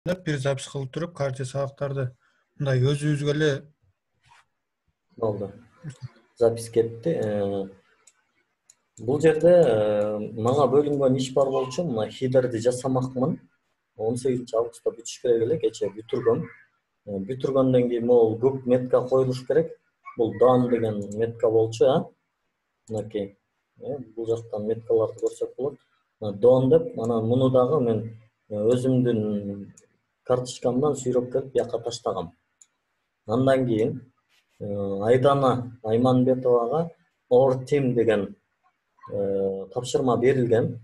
bir запись кылып туруп карча сабактарды мындай өзүбүзгө эле Oldu. Запись кетти. Бул жерде мага бөлүнгөн иш бар болчу. Мына хидерди жасамакмын. 18 августта бүтүш керек эле, кече бүтүргөм. Бүтүргөндөн кийин могул көк метка коюлуш керек. Бул дан деген метка болчу, мынакей. Бул жактан меткаларды көрсөк болот. Дон деп, анан муну дагы мен өзүмдүн карточкамдан сүйрөп келип бияка таштагам. Андан кийин Айдана Айманбетовага Ортим деген тапшырма берилген.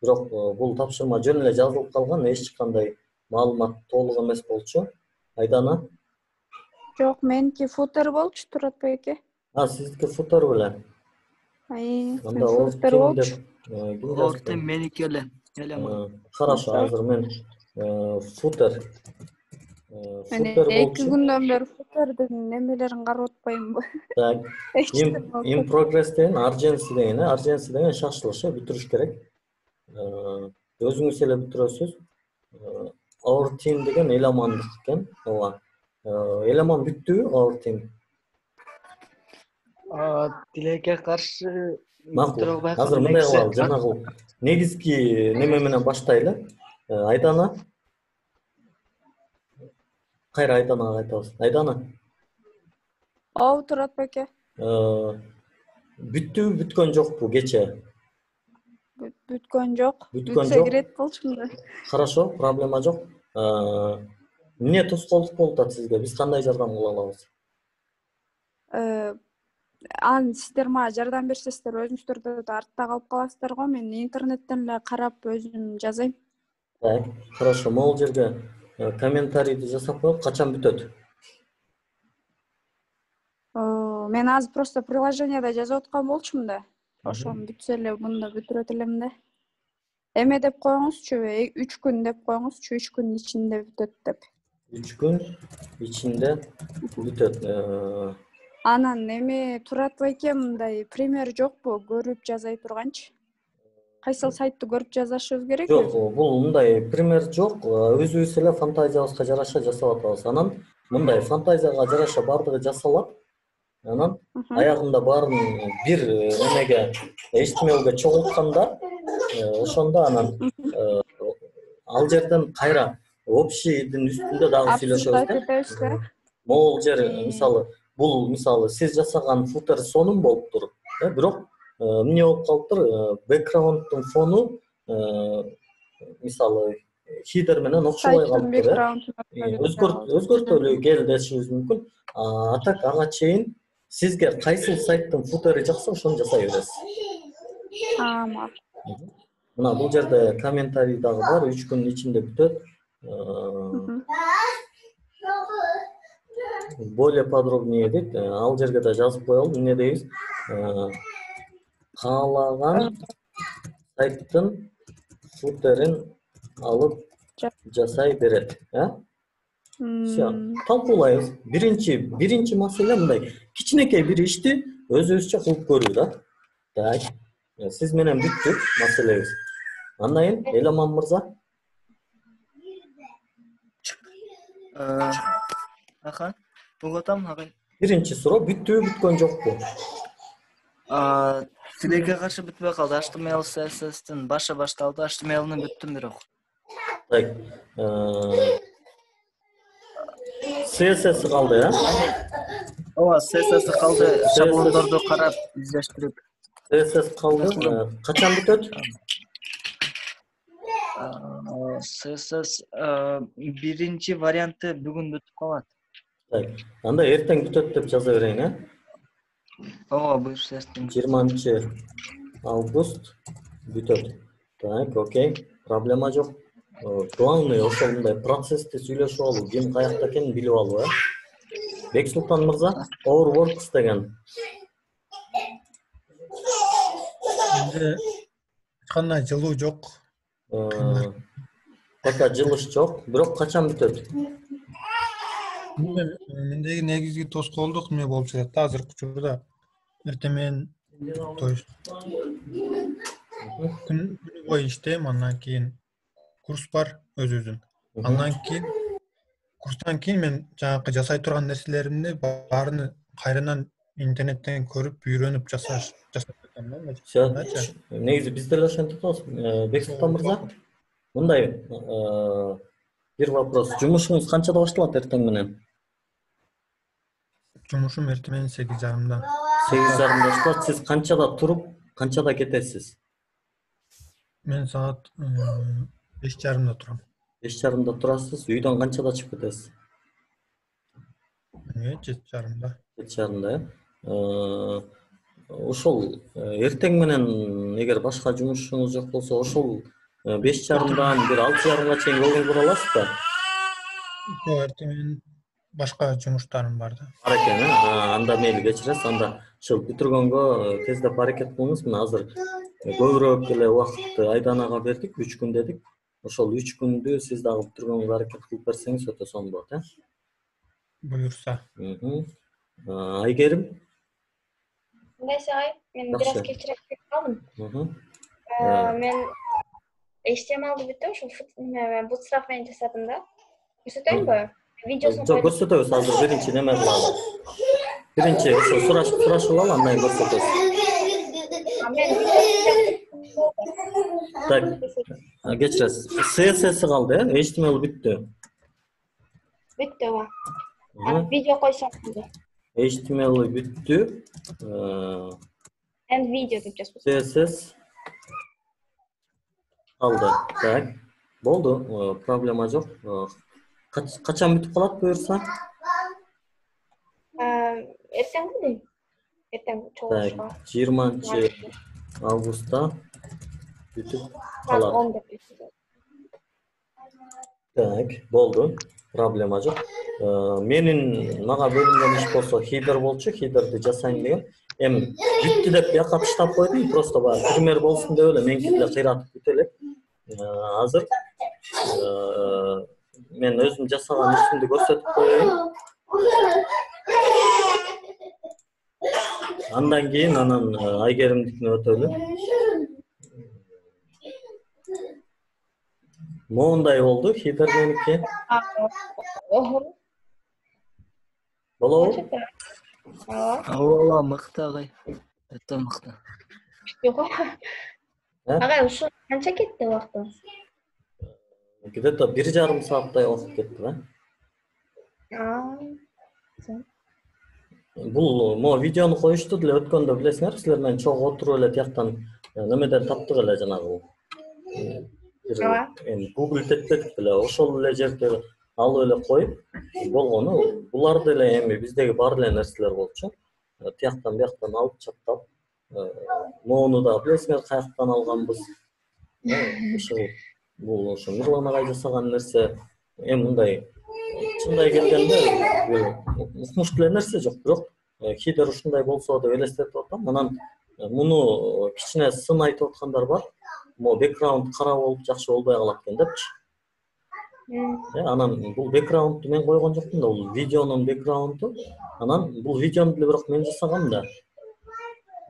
Бирок бул тапшырма жөн эле жазылып калган, эч кандай маалымат толук эмес болчу. Айдана? Жок, меники футер болчу, Турат байке. Сиздики футер беле? Анда футер болчу. Ортим меники эле. Хорошо, азыр мен футер Эки күндөн бери футердин немелерин карап атпаймынбы? Так. In progress деген urgency деген, urgency деген шашылыш, бүтүрүш керек. Өзүңүз эле бүтүрөсүз. Our team деген эламандык экен. Ооба. Эламан бүттүбү our team? Тилекке каршы макул. Азыр мындай кылалы, жанагы негизги неме менен баштайлы. Айдана. Кайра Айданага айтабыз. Айдана. Турат байке. Бүттүбү, бүткөн жокпу кече? Бүткөн жок. Бүтсө керек болчумда. Хорошо, проблема жок. Эмне тоскоолдук болуп атат сизге? Биз кандай жардам кыла алабыз? Аны сиздер мага жардам берсеңиздер, өзүңүздөр да артта калып каласыздар го. Мен интернеттен эле карап өзүм жазайм. Так, хорошо. Могул жерге комментарийди жасап коюп, качан бүтөт? Мен азыр просто приложенияда жазып аткан болчумун да. Ошону бүтсө эле мында бүтүрөт элем да. Эме деп коюңузчу, 3 күн деп коюңузчу, 3 күн ичинде бүтөт деп. 3 күн ичинде бүтөт. Анан эме Турат байке, мындай пример жокпу, көрүп жазай турганчы? Кайсыл сайтты көрүп жазышыбыз керек? Жок, бул мындай пример жок. Өзүбүз эле фантазиябызга жараша жасап атабыз. Анан мындай фантазияга жараша бардыгы жасалат. Анан аягында баарын бир эмеге HTMLге чогултканда, ошондо анан ал жерден кайра общийдин үстүндө дагы сүйлөшөбүз да. Могул жер мисалы, бул мисалы сиз жасаган футер сонун болуптур. Бирок эмне болуп калыптыр? Бэкграунддун фону мисалы хидер менен окшобой калыптыр. Өзгөртөлү кел дешибиз мүмкүн. Атак ага чейин сизге кайсыл сайттын футери жакса, ошону жасай бересиз. Мына бул жерде комментарий дагы бар, 3 күн ичинде бүтөт. Более подробнее дейт. Ал жерге да жазып коелу. Эмне дейбиз? Каалаган сайттын футерин алып жасай берет. Все. Талкуулайбыз. Биринчи маселе мындай. Кичинекей бир ишти өзүбүзчө кылып көрүү да. Так. Сиз менен бүттүк маселебиз. Андан кийин Эламан мырза. Угатам агай. Биринчи суроо бүттүбү, бүткөн жокпу? Тилекке каршы бүтпөй калды. HTML CSS'тин башы башталды. HTML'ни бүттүм бирок. Так. CSS калды, Ооба, CSS калды. Шаблондорду карап, издештирип. CSS калды. Качан бүтөт? CSS биринчи варианты бүгүн бүтүп калат. Так. Анда эртең бүтөт деп жаза берейин, Ооба, буюрса эртең. 20 август бүтөт. Так, окей. Проблема жок. Главный ошол мындай процессти сүйлөшүп алуу, ким каякта экенин билип алуу, Бексултан мырза, Overworks деген. Кандай жылуу жок. Пока жылыш жок, бирок качан бүтөт? Мендеги негизги тоскоолдук эмне болуп жатат азыркы учурда? Эртең менен күн бою иштейм, андан кийин курс бар өзүбүздүн. Андан кийин курстан кийин мен жанагы жасай турган нерселеримди баарыны кайрадан интернеттен көрүп, үйрөнүп жасап жатам да. Все, негизи биз деле ошентип атабыз. Бексултан мырза, мындай бир вопрос. Жумушуңуз канчада башталат эртең менен? Жумушум эртең менен 8:30. 8:30 башталат. Сиз канчада туруп, канчада кетесиз? Мен саат 5:30 турам. 5:30 турасыз, үйдөн канчада чыгып кетесиз? 7:30. 7:30, ошол эртең менен эгер башка жумушуңуз жок болсо, ошол 5:30дан бир 6:30га чейин болгон тура аласызбы? Эртең менен башка жумуштарым бар да. Бар экен, анда мейли кечиресиз. Анда ошол бүтүргөнгө тездеп аракет кылыңыз. Мына азыр көбүрөөк эле убакытты Айданага бердик, 3 күн дедик. Ошол 3 күндү сиз дагы бүтүргөнгө аракет кылып берсеңиз өтө сонун болот, Буюрса. Айгерим? Мындай сагай, мен бир аз кечирээк келип калдым. Мен HTML'ды бүттүм, ошол bootstrap'мен жасадым да. Көрсөтөйүнбү? Видеосун Жок, көрсөтөбүз. Азыр биринчи неме кылалы. Биринчи ошо сурашып алалы, андан кийин көрсөтөбүз. Так, кечиресиз. CSS калды, HTML бүттү. Бүттү, ооба. Видео койсом болду. HTML бүттү. End video деп жазып. CSS алды. Так. Болду, проблема жок. Качан бүтүп калат буюрса? Эртең дейм. Эртең чогулушка. 20-августта бүтүп калат. Так, болду. Проблема жок. Менин мага бөлүнгөн иш болсо header болчу, headerди жасайм деген. Эми бүттү деп бияка таштап койдум, просто баягы пример болсун деп эле меники деле кыйратып бүтө элек. Азыр мен өзүм жасаган ишимди көрсөтүп коеюн. Андан кийин Айгеримдикине өтөлү. Моундай болду, header меники. Болобу? Ооба, мыкты агай. Өтө мыкты. Агай, ушу канча кетти убактыңыз? Где-то 1,5 сааттай убакыт кетти да. Бул мо видеону коюшту деле өткөндө билесиңер, силер менен чогуу отуруп эле тияктан немеден таптык эле жанагы. Эми Google тетпедик деле, ошол эле жерде алып эле коюп болгону. Булар деле эми биздеги бар эле нерселер болчу. Тияктан бияктан алып чаптап, моуну да билесиңер каяктан алганбыз. Ошол бул ошо Мирлан агай жасаган нерсе. Эми мындай чындай келгенде укмуш деле нерсе жок, бирок header ушундай болсо деп элестетип атам. Анан муну кичине сын айтып аткандар бар. Мо бэкграунд кара болуп жакшы болбой калат экен депчи. Анан бул бэкграундду мен койгон жокмун да, бул видеонун бэкграунду. Анан бул видеону деле бирок мен жасагам да.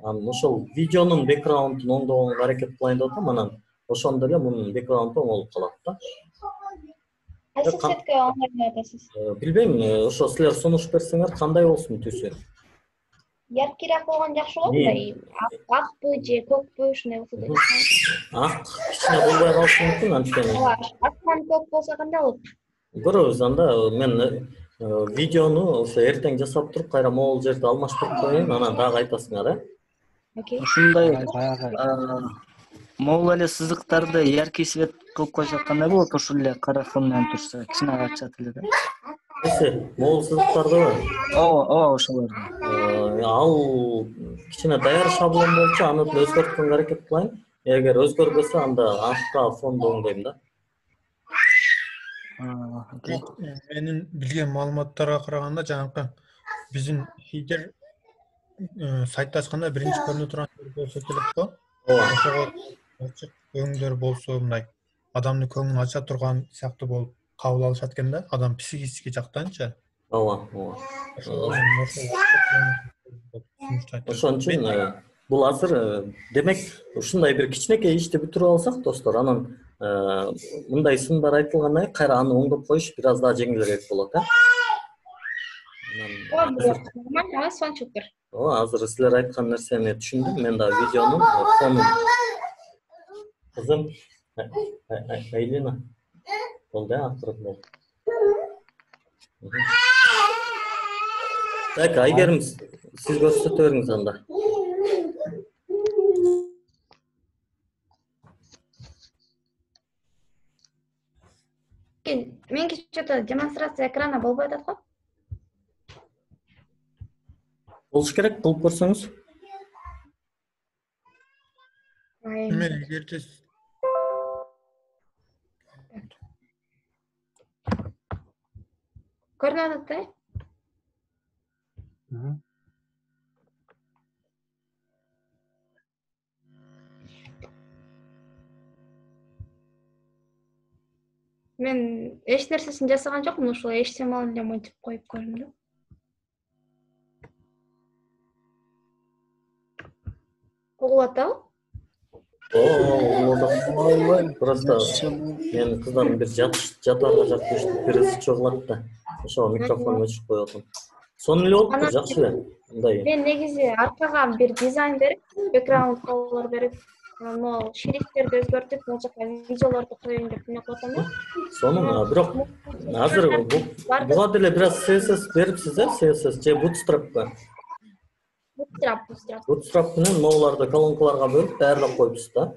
Анан ошол видеонун бэкграундун оңдогонго аракет кылайын деп атам. Анан ошондо эле мунун бэкграунду оңолуп калат да. Кайсы цветке оңдоп атасыз? Билбейм, ошо силер сунуш берсеңер кандай болсун түсү? Яркирээк болгон жакшы болот да. Акпы же көкпү ушундай болсо дейм. Ак кичине болбой калышы мүмкүн, анткени. Акман көк болсо кандай болот? Көрөбүз анда. Мен видеону ошо эртең жасап туруп, кайра могул жерде алмаштырып коеюн, анан дагы айтасыңар, Окей. Ушундай могул эле сызыктарды яркий свет кылып койсок кандай болот? Ошол эле кара фон менен турса, кичине качат эле да. Могул сызыктардыбы? Ооба, ошолорду. Ал кичине даяр шаблон болчу, аны деле өзгөрткөнгө аракет кылайын. Эгер өзгөрбөсө, анда акка фонду оңдойм да. Менин билген маалыматтарга караганда жанакы биздин header сайтты ачканда биринчи көрүнө турган болсо керек го. Ошого ачык өңдөр болсо, мындай адамдын көңүлүн ача турган сыяктуу болуп кабыл алышат экен да, адам психический жактанчы. Ооба. Ошон үчүн бул азыр демек ушундай бир кичинекей ишти бүтүрүп алсак достор, анан мындай сындар айтылгандан кийин кайра аны оңдоп коюш бир аз да жеңилирээк болот, Нормально, сончуктур. Азыр силер айткан нерсени түшүндүм. Мен да видеонун фонун. Кызым, Айлина. Болду, акырып бол. Так, Айгерим, сиз көрсөтө бериңиз анда. Меники что-то демонстрация экрана болбой атат го? Болуш керек, кылып көрсөңүз. Мен эгерде Көрүнүп атат да? Мен эч нерсесин жасаган жокмун, ушул HTML эле мынтип коюп көрдүм. Угулуп атабы? Просто мен кыздардын бир жатарга жатышты, бирisi чогулат да. Ошо микрофонду өчүрүп коюп атам. Сонун эле болуптур, жакшы эле. Мындай. Мен негизи аркага бир дизайн берип, background color берип, могу шрифттерди өзгөртүп, ал жака видеолорду коеюн деп эмне кылып атам да. Сонун, бирок азыр буга деле бир аз CSS берипсиз, CSS же Bootstrap'ка. Bootstrap менен могуларды колонкаларга бөлүп даярдап коюпсуз да.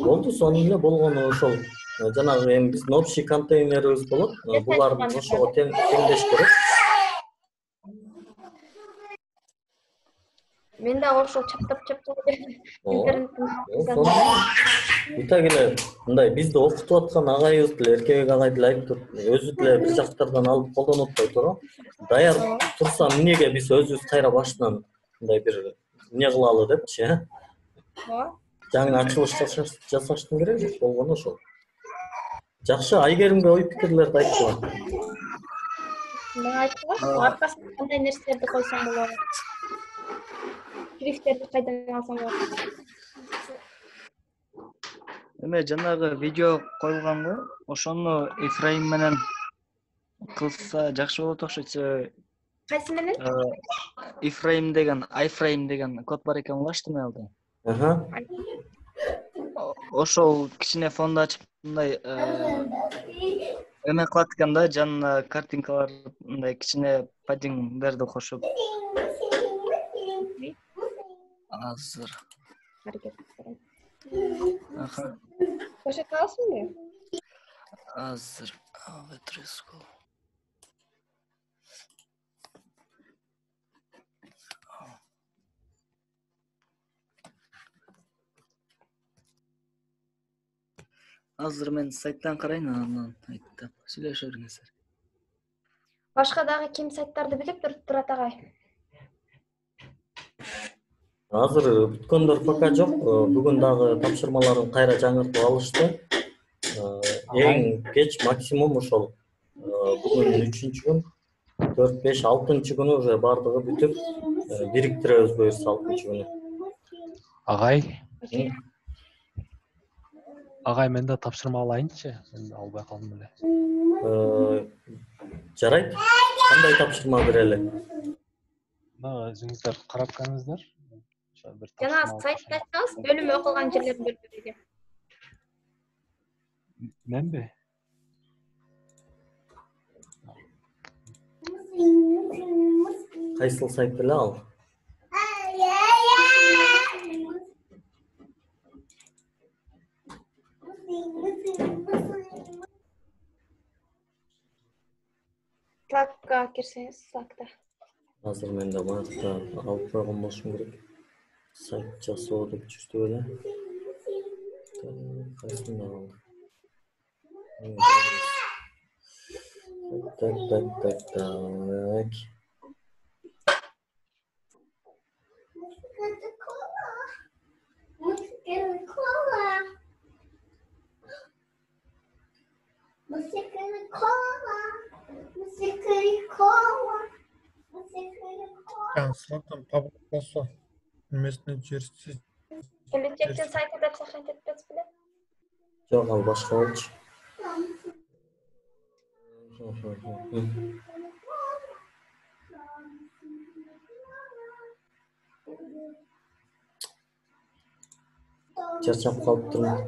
Болду, сонун эле болгону ошол. Жанагы эми биздин общий контейнерибиз болот. Буларды ошого теңдеш керек. Мен да ошол чаптап интернеттен. Бутак эле мындай бизди окутуп аткан агайыбыз деле, Эркебек агай деле айтып, өзү деле бир жактардан алып колдонуп атпайбы? Даяр турса эмнеге биз өзүбүз кайра башынан мындай бир эмне кылалы депчи, жаңы ачылыш жасаштын кереги болгону ошол. Жакшы, Айгеримге ой пикирлерди айтчыла. Мен айттым, аркасына кандай нерселерди койсом болот. Шрифттерди кайдан алсам болот. Эме жанагы видео коюлганго, ошону iframe менен кылса жакшы болот окшойт. Кайсы менен? iframe деген код бар экен го HTML'де. Ошол кичине фонду ачып мындай эме кылат экен да, жанына картинкалар мындай кичине паддингдерди кошуп. Азыр. Көрсөтө аласыңбы? Азыр. Ветреско. Азыр мен сайттан карайын, анан айтып сүйлөшө бериңиздер. Башка дагы ким сайттарды билип турат агай? Азыр бүткөндөр пока жок. Бүгүн дагы тапшырмаларын кайра жаңыртып алышты. Эң кеч максимум ошол бүгүн 3-күн, 4-5-6 күнү уже бардыгы бүтүп, бириктиребиз буюрса 6-күнү. Агай. Агай, мен да тапшырма алайынчы. Мен албай калдым эле. Жарайт. Кандай тапшырма берели? Өзүңүздөр карап көрүңүздөр. Жана сайтты айтсаңыз, бөлүм окулган жерлерин бөлүп берели. Менби? Кайсыл сайт эле ал? Slack'ка кирсеңиз, Slack'та. Азыр мен да багытта алып койгон болушум керек. Сайт жасоо деп жүрдү эле. Кайсында ал? Так. Slack'tan публикация немесini жиберсиз. Келечектин сайты деп сохранить этпесиз беле? Жок, ал башка болчу. Чарчап калыптырмын.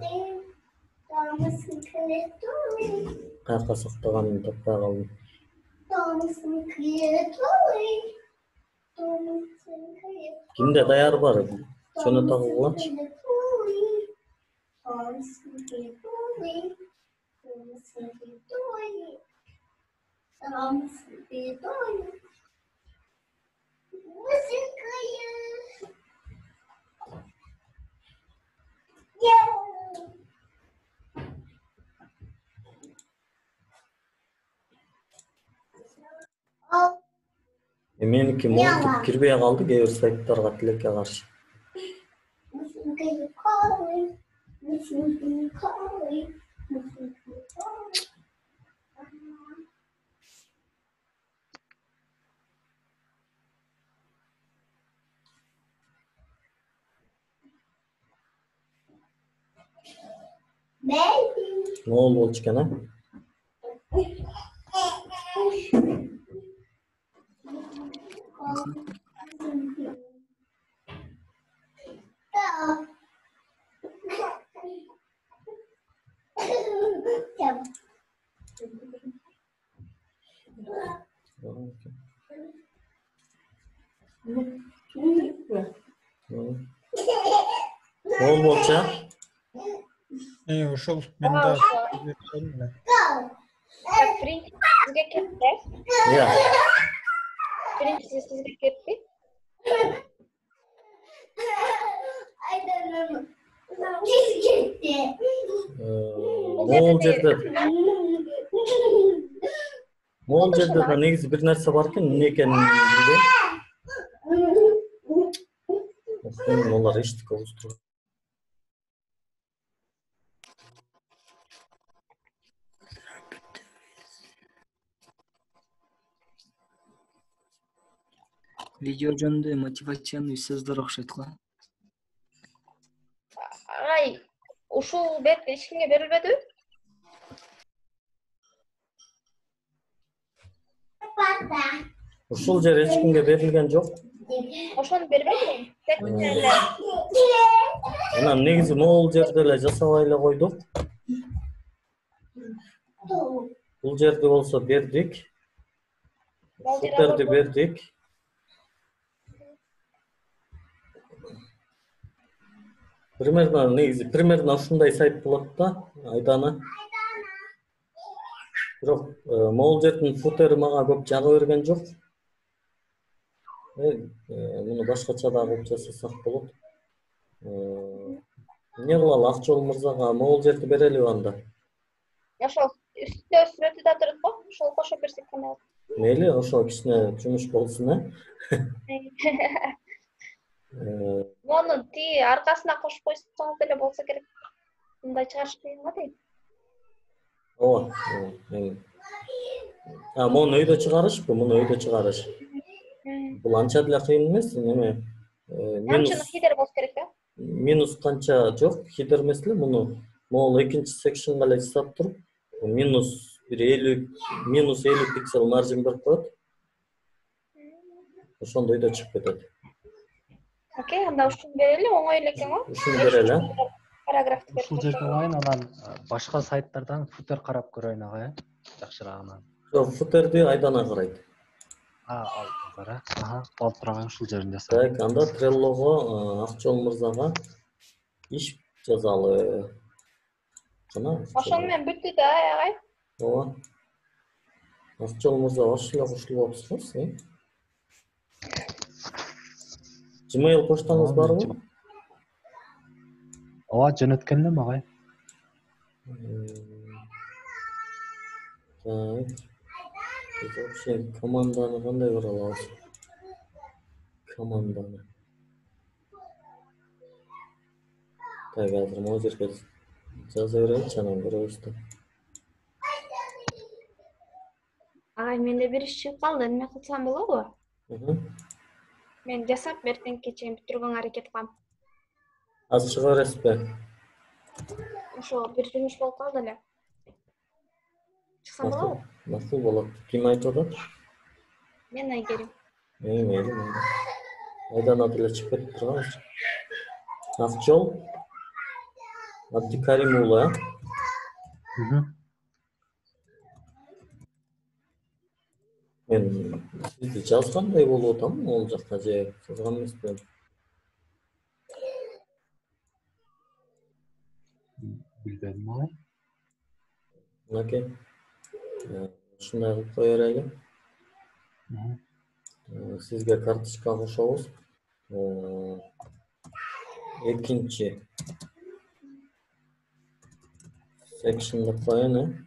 Каяка сактаганымды таппай калдым. Кимде даяр бар? Жөнөтө кылгылачы. Меники монтип кирбей калды, кээ бир сайттарга тилекке каршы. Ne oldu болчу экен, Ne oldu болчу? Ошол мен да Birinchisi sizga ketdi. Iya. Birinchisi sizga ketdi. Могул жерде да негизи бир нерсе бар экен, эмне экенин билбейм. Олар эчтеке угуштурат. Видео жөнүндө мотивациялык сөздөр окшойт го. Агай, ушул бет эч кимге берилбеди? Ушул жер эч кимге берилген жок. Ошону бербедиң? Тек эле. Анан негизи могул жерде эле жасабай эле койдук. Бул жерди болсо бердик. Футерди бердик. Примерно ушундай сайт болот да, Айдана. Бирок могул жердин футери мага көп жага берген жок. Муну башкача да кылып жасасак болот. Эмне кылалы, Акчол мырзага могул жерди берелиби анда? Ошол үстүндө сүрөтү да турат го, ошол кошо берсек кандай болот? Мейли, ошо кичине жумуш болсун, Мону ти аркасына кошуп койсоңуз деле болсо керек. Мындай чыгарыш кыйын го дейм. Ооба. Муну өйдө чыгарышпы? Муну өйдө чыгарыш. Бул анча деле кыйын эмес, неме? Камчыны хидер болсо керек да? Минус канча жок, хидер эмес эле муну. Могул экинчи секшнга эле жасап туруп, минус 50 пиксель маржин берип коет. Ошондо өйдө чыгып кетет. Окей, анда ушуну берели, оңой эле экен го. Ушуну берели. Ушул жерде алайын, анан башка сайттардан футер карап көрөйүн ага, жакшыраагынан. Жок, футерди Айдана карайт. Ал кара. Болуп турган ушул жерин жасап. Так, анда Trello'го Акчол мырзага иш жазалы. Ошону менен бүттү да, агай. Ооба. Акчол мырза ошол эле кошулуп атсыз. Gmail почтаңыз барбы? Ооба, жөнөткөн элем агай. Так. Вообще команданы кандай кыра алабыз? Команданы. Так, азыр могу жерге жаза береличи, анан көрөбүз да. Агай, менде бир иш чыгып калды, эме кылсам болобу? Мен жасап, эртеңки чейин бүтүргөнгө аракет кылам. Азыр чыга бересизби? ошо бир жумуш болуп калды эле. Чыксам болобу? Насыл болот? Ким айтып атат? Мен Айгерим. Мейли. Айданат эле чыгып кетип турганбыз. Акчол Абдикарим уулу, Мен сизди жазгандай болуп атам, ол жакка же жазган эмесмин. Билбедим агай. Мынакей. Ушундай кылып кое берели. Сизге карточка кошобуз. Экинчи section деп коеюн,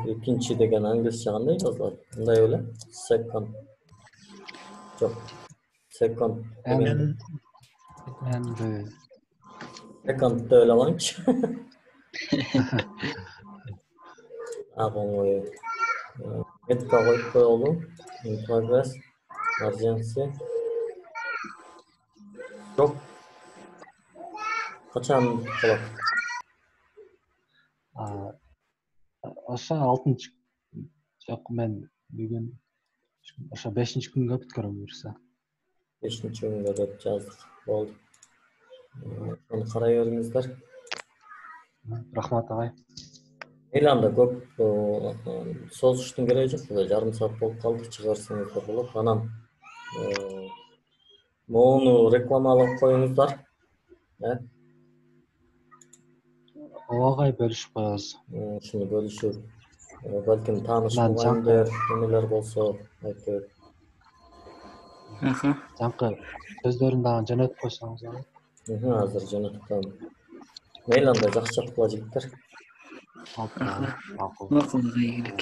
Экинчи деген англисче кандай жазылат? Мындай беле? Second. Жок. Second. Endi Second деп эле коеюнчу. Агоңой. Метка коюп коелу. In progress. Emergency. Жок. Качан калат? ошо 6-чы жок, мен бүгүн ошо 5-чи күнгө бүткөрөм буюрса. 5-чи күнгө деп жаздык. Болду. Ошону карай бериңиздер. Рахмат агай. Мейли анда көп созуштун кереги жок. Жарым саат болуп калды, чыгарсаңыздар болот. Анан моуну рекламалап коюңуздар. Ооба агай, бөлүшүп коебуз. Ушуну бөлүшүп, балким тааныш мугалимдер, эмелер болсо айтып. Аха. Сөздөрүн дагы жөнөтүп койсоңуз агай. Азыр жөнөтүп коем. Мейли анда жакшы жаптыла жигиттер. Макул. Макул, ийгилик.